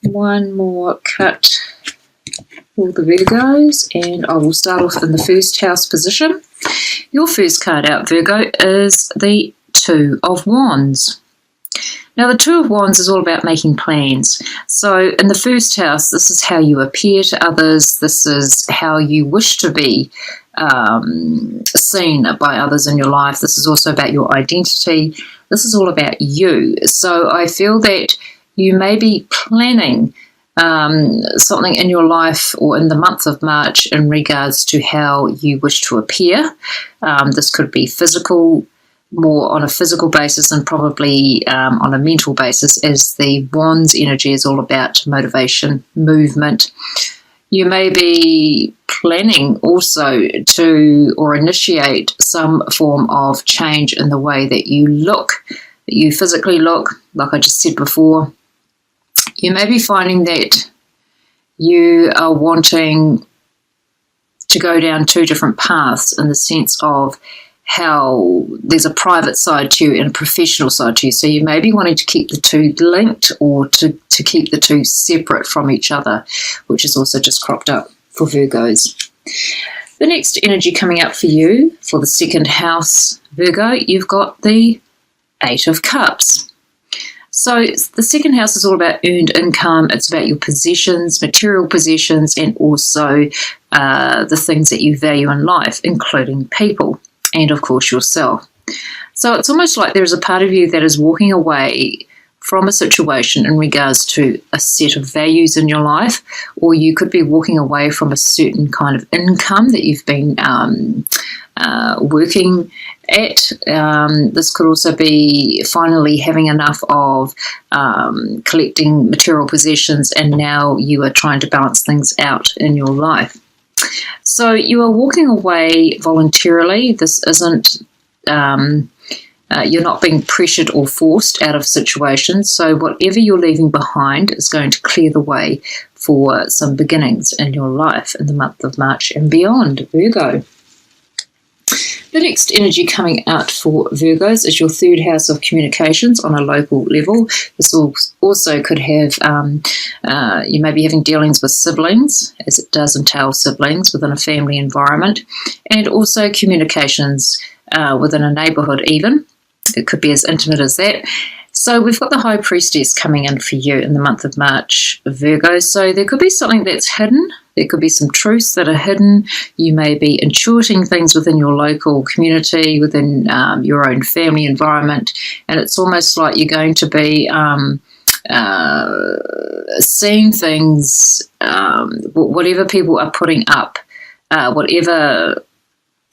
one more cut for the Virgos, and I will start off in the first house position. Your first card out, Virgo, is the Two of Wands. Now, the Two of Wands is all about making plans. So in the first house, this is how you appear to others. This is how you wish to be seen by others in your life. This is also about your identity. This is all about you. So I feel that you may be planning something in your life or in the month of March in regards to how you wish to appear. This could be physical, more on a physical basis, and probably on a mental basis, as the Wands energy is all about motivation, movement. You may be planning also to or initiate some form of change in the way that you look, that you physically look, like I just said before. You may be finding that you are wanting to go down two different paths, in the sense of how there's a private side to you and a professional side to you. So you may be wanting to keep the two linked, or to keep the two separate from each other, which is also just cropped up for Virgos. The next energy coming up for you for the second house, Virgo, you've got the Eight of Cups. So the second house is all about earned income. It's about your possessions, material possessions, and also the things that you value in life, including people, and of course yourself. So it's almost like there's a part of you that is walking away from a situation in regards to a set of values in your life, or you could be walking away from a certain kind of income that you've been working at. This could also be finally having enough of collecting material possessions, and now you are trying to balance things out in your life. So you are walking away voluntarily. This isn't, you're not being pressured or forced out of situations. So whatever you're leaving behind is going to clear the way for some beginnings in your life in the month of March and beyond, Virgo. The next energy coming out for Virgos is your third house of communications on a local level. This also could have, you may be having dealings with siblings, as it does entail siblings within a family environment, and also communications within a neighbourhood even. It could be as intimate as that. So we've got the High Priestess coming in for you in the month of March, Virgo. So there could be something that's hidden. There could be some truths that are hidden. You may be intuiting things within your local community, within your own family environment. And it's almost like you're going to be seeing things, whatever people are putting up, whatever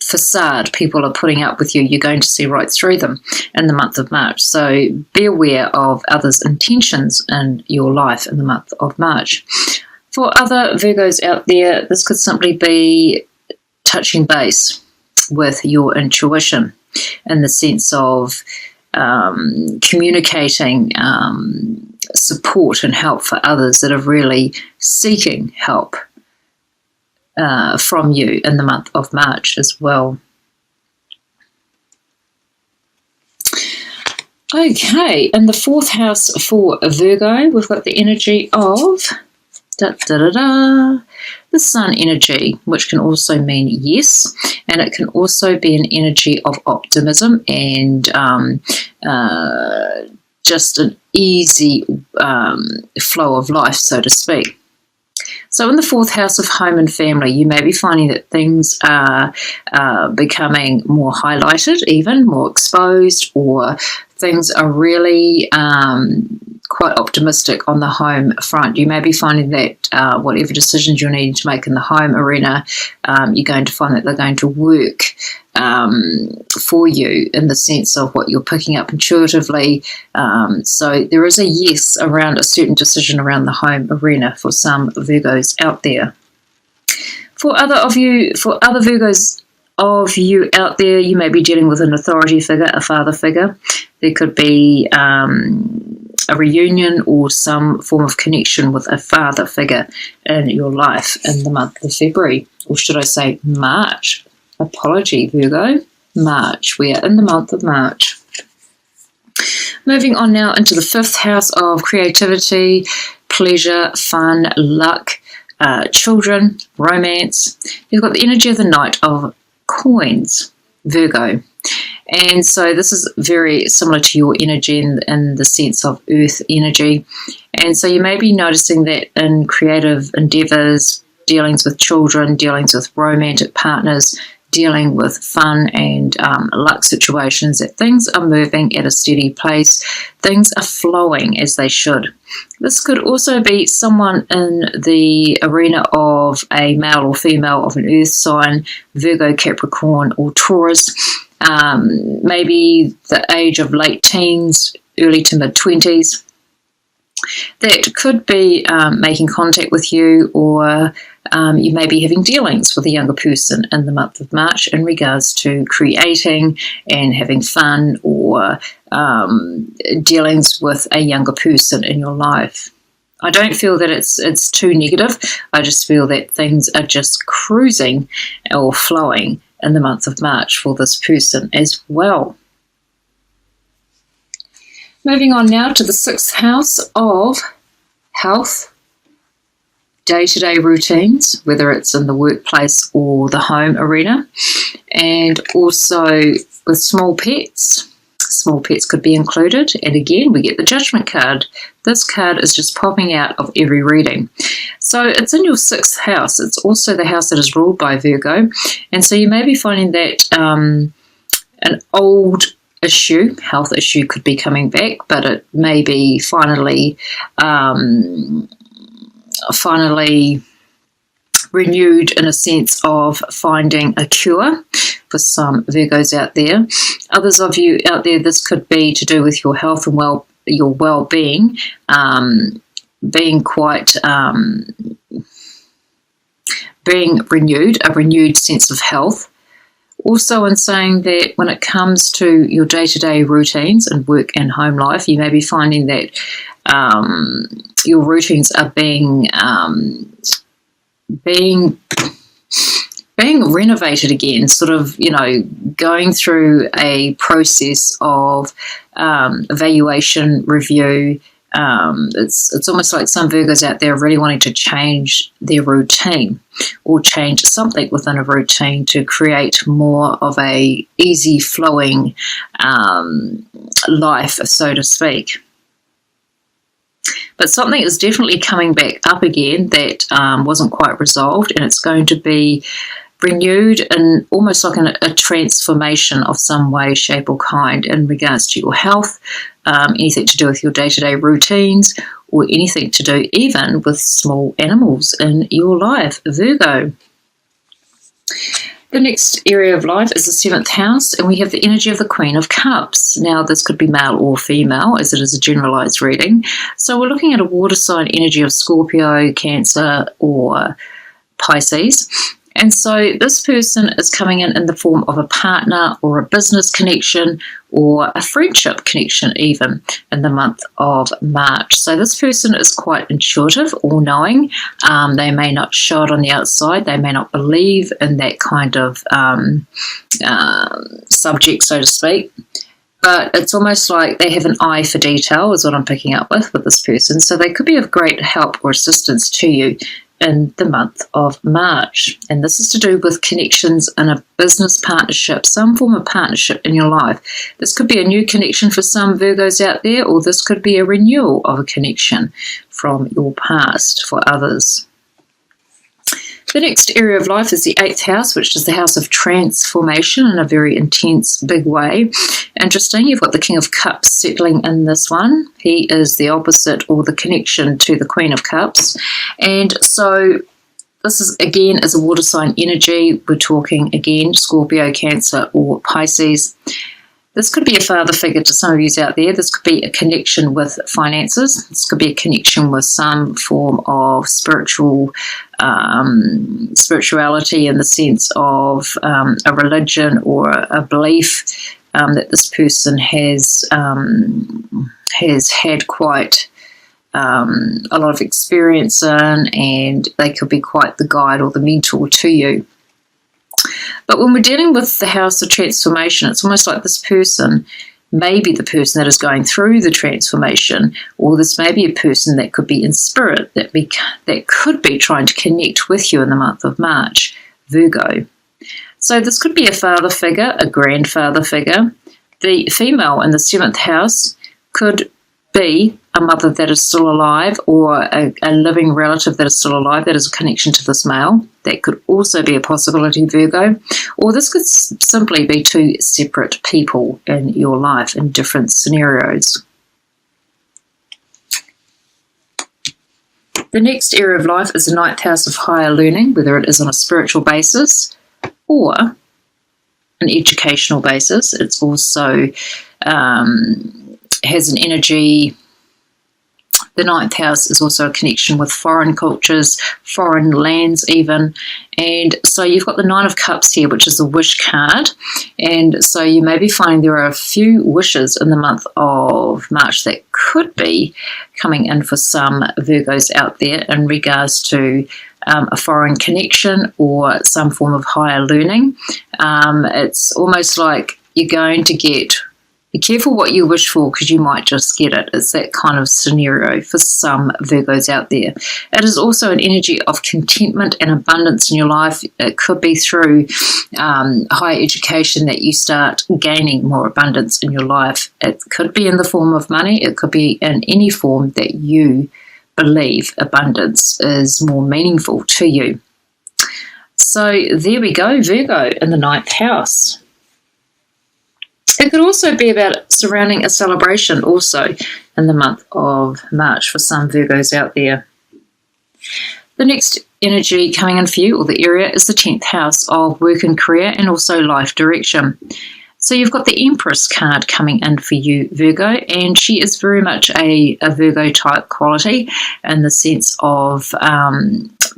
facade people are putting up with you, you're going to see right through them in the month of March. So be aware of others' intentions in your life in the month of March. For other Virgos out there, this could simply be touching base with your intuition, in the sense of communicating support and help for others that are really seeking help from you in the month of March as well. Okay, in the fourth house for Virgo, we've got the energy of the Sun energy, which can also mean yes, and it can also be an energy of optimism and just an easy flow of life, so to speak. So in the fourth house of home and family, you may be finding that things are becoming more highlighted, even more exposed, or things are really quite optimistic on the home front. You may be finding that whatever decisions you're needing to make in the home arena, you're going to find that they're going to work for you in the sense of what you're picking up intuitively. So there is a yes around a certain decision around the home arena for some Virgos out there. For other Virgos of you out there, you may be dealing with an authority figure, a father figure. There could be a reunion or some form of connection with a father figure in your life in the month of February, or should I say March. Apology, Virgo. March. We are in the month of March. Moving on now into the fifth house of creativity, pleasure, fun, luck, children, romance. You've got the energy of the Knight of Coins, Virgo. And so this is very similar to your energy in the sense of earth energy. And so you may be noticing that in creative endeavors, dealings with children, dealings with romantic partners, dealing with fun and luck situations, that things are moving at a steady pace. Things are flowing as they should. This could also be someone in the arena of a male or female of an earth sign, Virgo, Capricorn, or Taurus. Maybe the age of late teens, early to mid-20s. That could be making contact with you, or you may be having dealings with a younger person in the month of March in regards to creating and having fun, or dealings with a younger person in your life. I don't feel that it's too negative. I just feel that things are just cruising or flowing in the month of March for this person as well. Moving on now to the 6th house of health, day-to-day routines, whether it's in the workplace or the home arena, and also with small pets. Small pets could be included, and again we get the Judgment card. This card is just popping out of every reading. So it's in your 6th house. It's also the house that is ruled by Virgo, and so you may be finding that an old issue, health issue, could be coming back, but it may be finally renewed in a sense of finding a cure for some Virgos out there. Others of you out there, this could be to do with your health and your well-being, being renewed, a renewed sense of health. Also in saying that when it comes to your day-to-day routines and work and home life, you may be finding that your routines are being renovated again, sort of, going through a process of evaluation, review. It's almost like some Virgos out there really wanting to change their routine or change something within a routine to create more of a easy flowing life, so to speak. But something is definitely coming back up again that wasn't quite resolved, and it's going to be renewed and almost like a transformation of some way, shape or kind in regards to your health, anything to do with your day-to-day routines, or anything to do even with small animals in your life, Virgo. The next area of life is the 7th house, and we have the energy of the Queen of Cups. Now, this could be male or female, as it is a generalized reading. So we're looking at a water sign energy of Scorpio, Cancer, or Pisces. And so this person is coming in the form of a partner or a business connection or a friendship connection even in the month of March. So this person is quite intuitive, all-knowing. They may not show it on the outside. They may not believe in that kind of subject, so to speak. But it's almost like they have an eye for detail is what I'm picking up with this person. So they could be of great help or assistance to you in the month of March. And this is to do with connections in a business partnership, some form of partnership in your life. This could be a new connection for some Virgos out there, or this could be a renewal of a connection from your past for others. The next area of life is the 8th house, which is the house of transformation in a very intense, big way. Interesting, you've got the King of Cups settling in this one. He is the opposite or the connection to the Queen of Cups. And so this is, again, is a water sign energy. We're talking, again, Scorpio, Cancer, or Pisces. This could be a father figure to some of you out there. This could be a connection with finances. This could be a connection with some form of spirituality in the sense of a religion or a belief that this person has had quite a lot of experience in, and they could be quite the guide or the mentor to you. But when we're dealing with the house of transformation, it's almost like this person may be the person that is going through the transformation, or this may be a person that could be in spirit, that could be trying to connect with you in the month of March, Virgo. So this could be a father figure, a grandfather figure. The female in the 7th house could be a mother that is still alive, or a living relative that is still alive that is a connection to this male. That could also be a possibility, Virgo. Or this could simply be two separate people in your life in different scenarios. The next area of life is the 9th house of higher learning, whether it is on a spiritual basis or an educational basis. It's also has an energy. The 9th house is also a connection with foreign cultures, foreign lands even. And so you've got the 9 of Cups here, which is the wish card. And so you may be finding there are a few wishes in the month of March that could be coming in for some Virgos out there in regards to a foreign connection or some form of higher learning. It's almost like you're going to get... Be careful what you wish for, because you might just get it. It's that kind of scenario for some Virgos out there. It is also an energy of contentment and abundance in your life. It could be through higher education that you start gaining more abundance in your life. It could be in the form of money. It could be in any form that you believe abundance is more meaningful to you. So there we go, Virgo in the 9th house. It could also be about surrounding a celebration also in the month of March for some Virgos out there. The next energy coming in for you, or the area, is the 10th house of work and career and also life direction. So you've got the Empress card coming in for you, Virgo, and she is very much a Virgo type quality in the sense of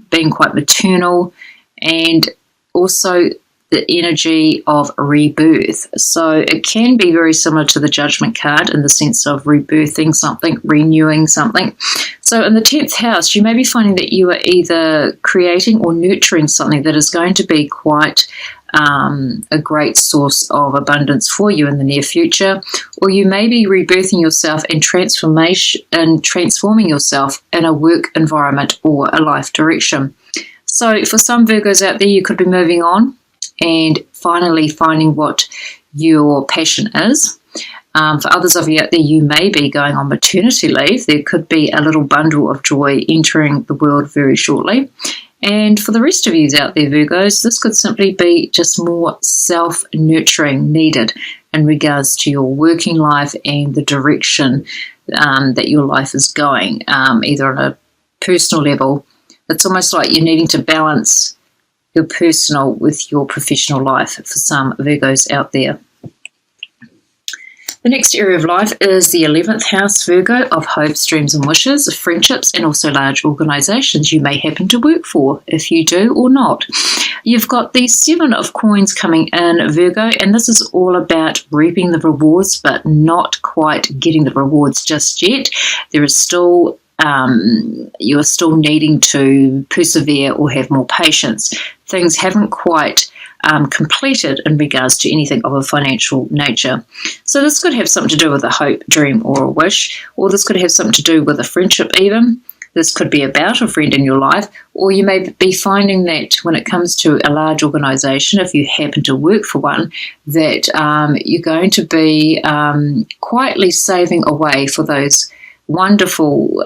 being quite maternal, and also the energy of rebirth. So it can be very similar to the Judgment card in the sense of rebirthing something, renewing something. So in the 10th house, you may be finding that you are either creating or nurturing something that is going to be quite a great source of abundance for you in the near future, or you may be rebirthing yourself and transforming yourself in a work environment or a life direction. So for some Virgos out there, you could be moving on and finally finding what your passion is. For others of you out there, you may be going on maternity leave. There could be a little bundle of joy entering the world very shortly. And for the rest of you out there, Virgos, this could simply be just more self-nurturing needed in regards to your working life and the direction that your life is going, either on a personal level. It's almost like you're needing to balance your personal with your professional life for some Virgos out there. The next area of life is the 11th house, Virgo, of hopes, dreams and wishes, friendships, and also large organisations you may happen to work for, if you do or not. You've got the 7 of coins coming in, Virgo, and this is all about reaping the rewards, but not quite getting the rewards just yet. There is still you're still needing to persevere or have more patience. Things haven't quite completed in regards to anything of a financial nature. So this could have something to do with a hope, dream, or a wish, or this could have something to do with a friendship even. This could be about a friend in your life, or you may be finding that when it comes to a large organisation, if you happen to work for one, that you're going to be quietly saving away for those wonderful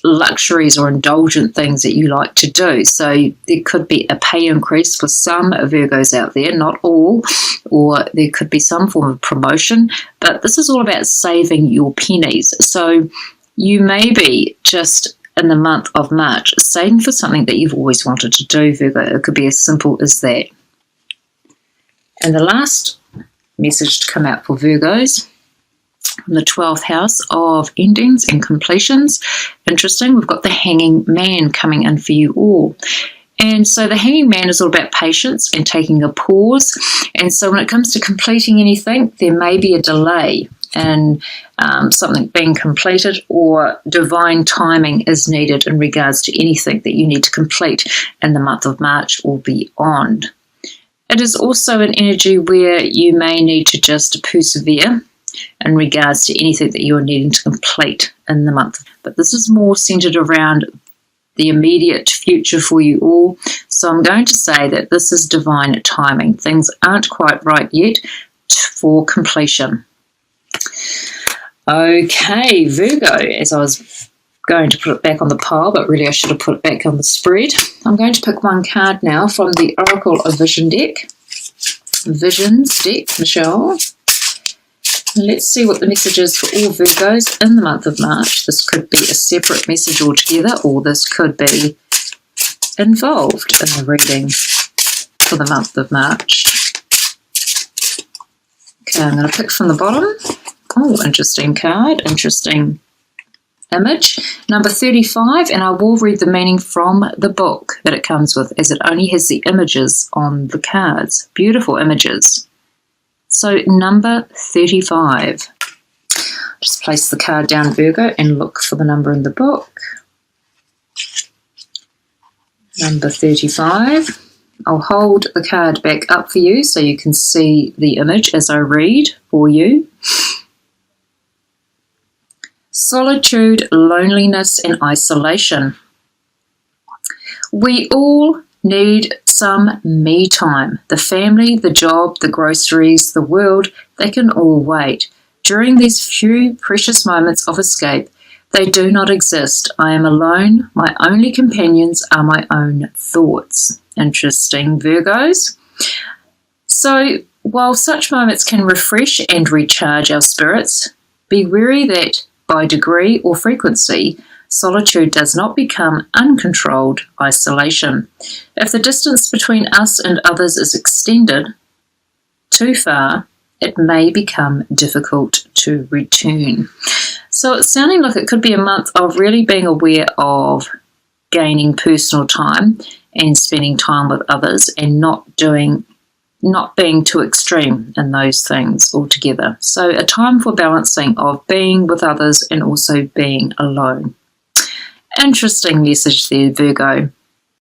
luxuries or indulgent things that you like to do. So there could be a pay increase for some Virgos out there, not all, or there could be some form of promotion, but this is all about saving your pennies. So you may be just in the month of March saving for something that you've always wanted to do, Virgo. It could be as simple as that. And the last message to come out for Virgos, from the 12th house of endings and completions. Interesting, we've got the Hanging Man coming in for you all. And so the Hanging Man is all about patience and taking a pause. And so when it comes to completing anything, there may be a delay in something being completed, or divine timing is needed in regards to anything that you need to complete in the month of March or beyond. It is also an energy where you may need to just persevere in regards to anything that you're needing to complete in the month. But this is more centered around the immediate future for you all. So I'm going to say that this is divine timing. Things aren't quite right yet for completion. Okay, Virgo, as I was going to put it back on the pile, but really I should have put it back on the spread. I'm going to pick one card now from the Oracle of Vision deck. Visions deck, Michelle. Let's see what the message is for all Virgos in the month of March. This could be a separate message altogether, or this could be involved in the reading for the month of March. Okay, I'm going to pick from the bottom. Oh, interesting card, interesting image. Number 35, and I will read the meaning from the book that it comes with, as it only has the images on the cards. Beautiful images. So number 35. Just place the card down, Virgo, and look for the number in the book. Number 35. I'll hold the card back up for you so you can see the image as I read for you. Solitude, loneliness, and isolation. We all need some me time. The family, the job, the groceries, the world, they can all wait. During these few precious moments of escape, they do not exist. I am alone. My only companions are my own thoughts. Interesting, Virgos. So, while such moments can refresh and recharge our spirits, be wary that by degree or frequency, solitude does not become uncontrolled isolation. If the distance between us and others is extended too far, it may become difficult to return. So it's sounding like it could be a month of really being aware of gaining personal time and spending time with others, and not being too extreme in those things altogether. So a time for balancing of being with others and also being alone. Interesting message there, Virgo.